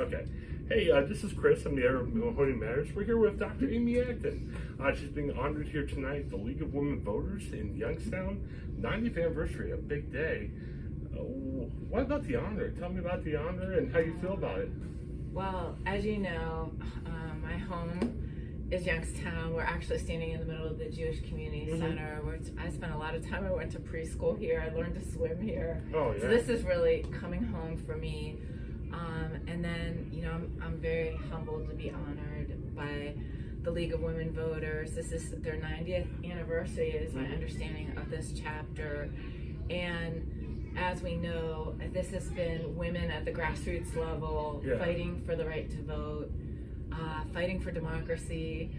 Okay. Hey, this is Chris. I'm the editor of Mahoning Matters. We're here with Dr. Amy Acton. She's being honored here tonight, the League of Women Voters in Youngstown. 90th anniversary, a big day. What about the honor? Tell me about the honor and how you feel about it. Well, as you know, my home is Youngstown. We're actually standing in the middle of the Jewish Community Center. I spent a lot of time. I went to preschool here. I learned to swim here. Oh, yeah. So this is really coming home for me. And then, you know, I'm very humbled to be honored by the League of Women Voters. This is their 90th anniversary, is my understanding of this chapter. And as we know, this has been women at the grassroots level fighting for the right to vote, fighting for democracy,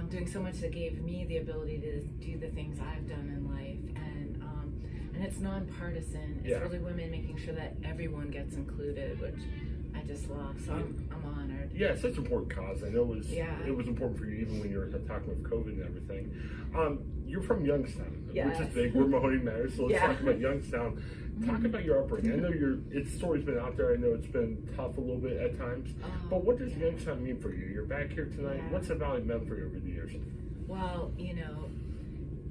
doing so much that gave me the ability to do the things I've done in life. And it's nonpartisan. It's really women making sure that everyone gets included, which I just love. So I'm honored. Yeah, it's such an important cause. I know it was important for you even when you were talking with COVID and everything. You're from Youngstown, which is big. We're Mahoning Matters, so let's talk about Youngstown. Talk about your upbringing. I know its story's been out there. I know it's been tough a little bit at times. But what does Youngstown mean for you? You're back here tonight. What's the valley meant for you over the years? Well, you know,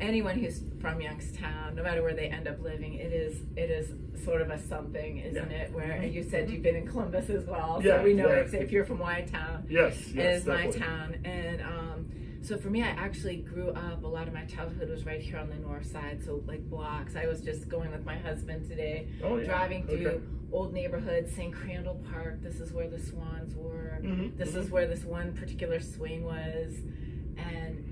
anyone who's from Youngstown, no matter where they end up living, it is sort of a something, isn't it? Where you said you've been in Columbus as well, so we know it's, if you're from Y-Town, it is my town. And so for me, I actually grew up, a lot of my childhood was right here on the north side, so like blocks. I was just going with my husband today, driving through old neighborhoods, St. Crandall Park. This is where the Swans were. This is where this one particular swing was. And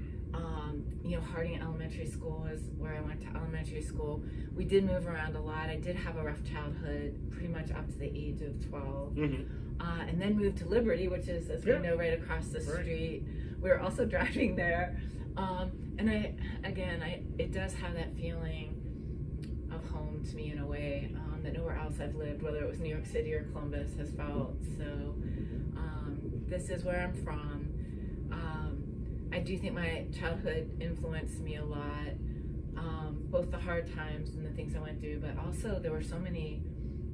you know, Harding Elementary School is where I went to elementary school. We did move around a lot. I did have a rough childhood, pretty much up to the age of 12. And then moved to Liberty, which is, as we know, right across the street. We were also driving there. And it does have that feeling of home to me in a way that nowhere else I've lived, whether it was New York City or Columbus, has felt. So this is where I'm from. I do think my childhood influenced me a lot, both the hard times and the things I went through, but also there were so many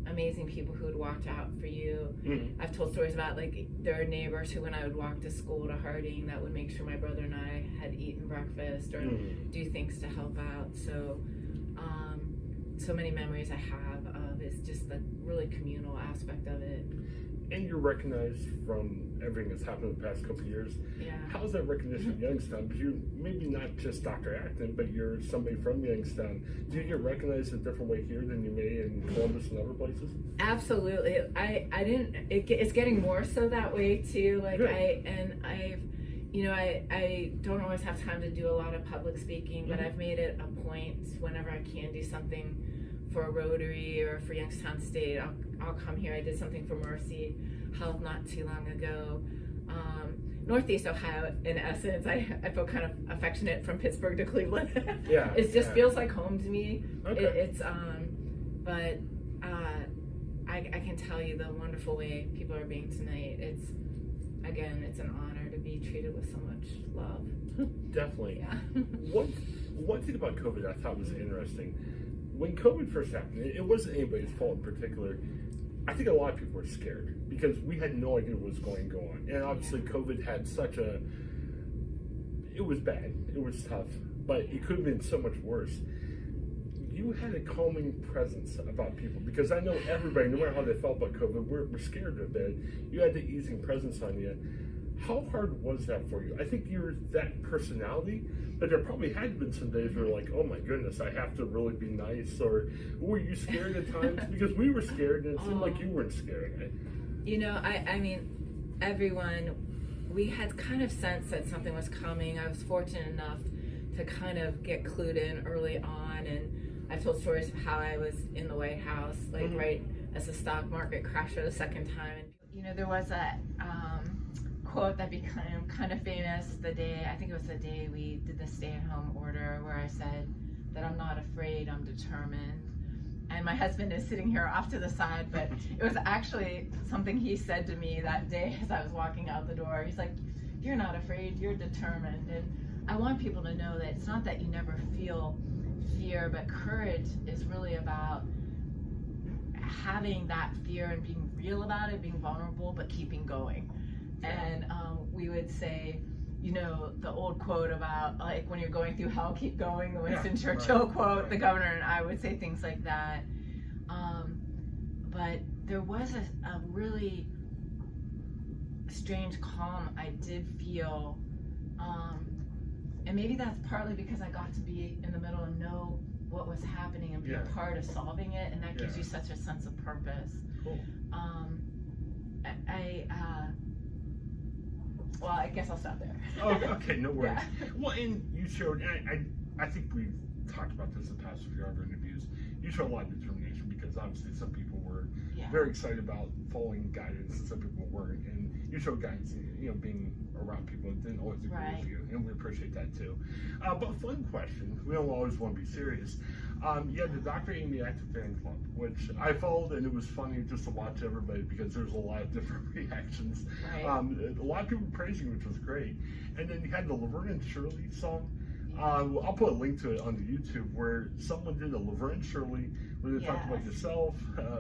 amazing people who would watch out for you. I've told stories about, like, there are neighbors who, when I would walk to school to Harding, that would make sure my brother and I had eaten breakfast or do things to help out. So so many memories I have of it's just the really communal aspect of it. And you're recognized from everything that's happened in the past couple of years. How's that recognition in Youngstown? Because you're maybe not just Dr. Acton, but you're somebody from Youngstown. Do you get recognized a different way here than you may in Columbus and other places? Absolutely. It's getting more so that way too. Like I don't always have time to do a lot of public speaking, but I've made it a point whenever I can do something for a Rotary or for Youngstown State, I'll come here. I did something for Mercy Health not too long ago. Northeast Ohio, in essence, I feel kind of affectionate from Pittsburgh to Cleveland. It just feels like home to me. But I can tell you the wonderful way people are being tonight. It's an honor to be treated with so much love. Definitely. One thing about COVID I thought was interesting. When COVID first happened, it wasn't anybody's fault in particular. I think a lot of people were scared because we had no idea what was going to go on. And obviously COVID had it was bad, it was tough, but it could have been so much worse. You had a calming presence about people because I know everybody, no matter how they felt about COVID, we're scared a bit. You had the easing presence on you. How hard was that for you? I think you're that personality, but there probably had been some days where you're like, oh my goodness, I have to really be nice. Or were you scared at times? Because we were scared and it seemed like you weren't scared. You know, I mean, everyone, we had kind of sensed that something was coming. I was fortunate enough to kind of get clued in early on. And I've told stories of how I was in the White House, like right as the stock market crashed for the second time. And, you know, there was a quote that became kind of famous the day, I think it was the day we did the stay-at-home order, where I said that I'm not afraid, I'm determined. And my husband is sitting here off to the side, but it was actually something he said to me that day as I was walking out the door. He's like, you're not afraid, you're determined. And I want people to know that it's not that you never feel fear, but courage is really about having that fear and being real about it, being vulnerable, but keeping going. And we would say, you know, the old quote about like, when you're going through hell, keep going, the Winston Churchill quote. The governor and I would say things like that. But there was a really strange calm I did feel, and maybe that's partly because I got to be in the middle and know what was happening and be a part of solving it, and that gives you such a sense of purpose. Cool. Well, I guess I'll stop there. Oh, okay, no worries. Well, and you showed, I think we've talked about this in the past few other interviews, you showed a lot of determination, because obviously some people were very excited about following guidance and some people weren't, and you showed guidance, you know, being around people that didn't always agree with you, and we appreciate that too. But fun question, we don't always want to be serious. You had the Dr. Amy Acton fan club, which I followed, and it was funny just to watch everybody because there's a lot of different reactions. A lot of people praising you, which was great. And then you had the Laverne and Shirley song. I'll put a link to it on the YouTube where someone did a Laverne and Shirley where they talked about yourself,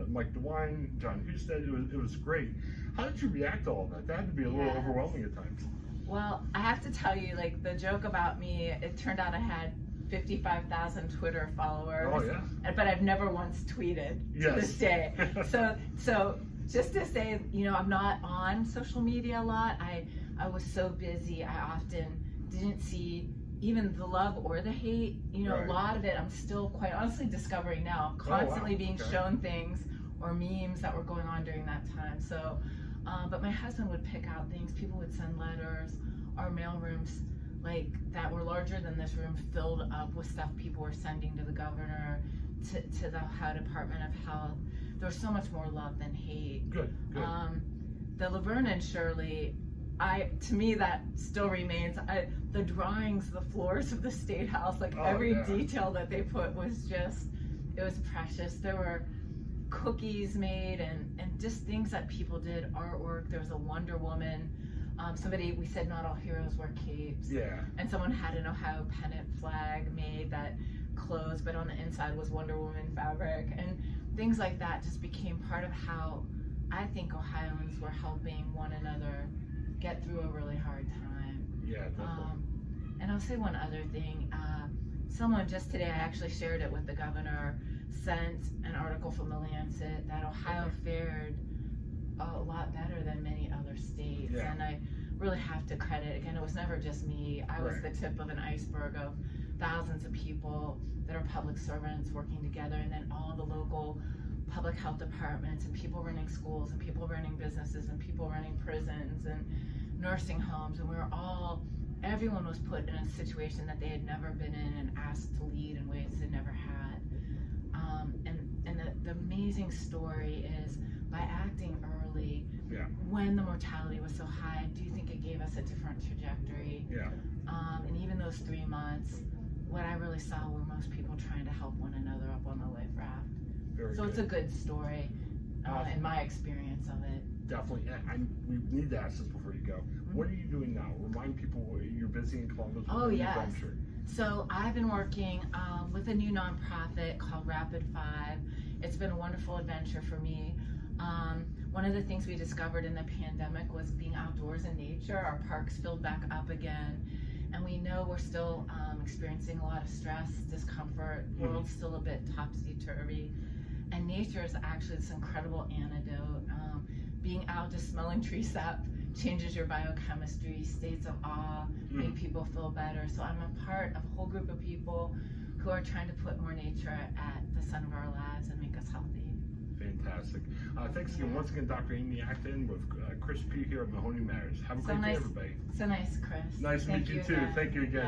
Mike DeWine, John Husted. It was great. How did you react to all that? That had to be a little overwhelming at times. Well, I have to tell you, like, the joke about me, it turned out I had 55,000 Twitter followers, but I've never once tweeted to this day. So just to say, you know, I'm not on social media a lot. I was so busy, I often didn't see even the love or the hate. You know, a lot of it I'm still quite honestly discovering now, constantly being shown things or memes that were going on during that time. So, but my husband would pick out things, people would send letters, our mail rooms like that were larger than this room filled up with stuff people were sending to the governor, to the Ohio Department of Health. There was so much more love than hate. Good. The Laverne and Shirley, to me that still remains. The drawings, the floors of the State House, like every detail that they put was just, it was precious. There were cookies made and just things that people did, artwork. There was a Wonder Woman. We said not all heroes wear capes. And someone had an Ohio pennant flag made that closed, but on the inside was Wonder Woman fabric. And things like that just became part of how I think Ohioans were helping one another get through a really hard time. And I'll say one other thing. Someone just today, I actually shared it with the governor, sent an article from the Lancet that Ohio fared a lot better than many other states. And I really have to credit, again, it was never just me. I was the tip of an iceberg of thousands of people that are public servants working together, and then all the local public health departments and people running schools and people running businesses and people running prisons and nursing homes. And everyone was put in a situation that they had never been in and asked to lead in ways they never had. And the amazing story is, by acting early, when the mortality was so high, I do think it gave us a different trajectory. And even those 3 months, what I really saw were most people trying to help one another up on the life raft. So it's a good story, in my experience of it. Definitely. We need to ask this before you go. What are you doing now? Remind people you're busy in Columbus. Adventure. So I've been working with a new nonprofit called Rapid 5. It's been a wonderful adventure for me. One of the things we discovered in the pandemic was being outdoors in nature. Our parks filled back up again, and we know we're still experiencing a lot of stress, discomfort. The world's still a bit topsy-turvy, and nature is actually this incredible antidote. Being out, just smelling tree sap changes your biochemistry, states of awe, make people feel better. So I'm a part of a whole group of people who are trying to put more nature at the center of our lives and make us healthy. Fantastic. Thanks again, once again, Dr. Amy Acton with Chris P. here at Mahoning Matters. Have a great day, everybody. So nice, Chris. Nice to meet you too. Thank you again.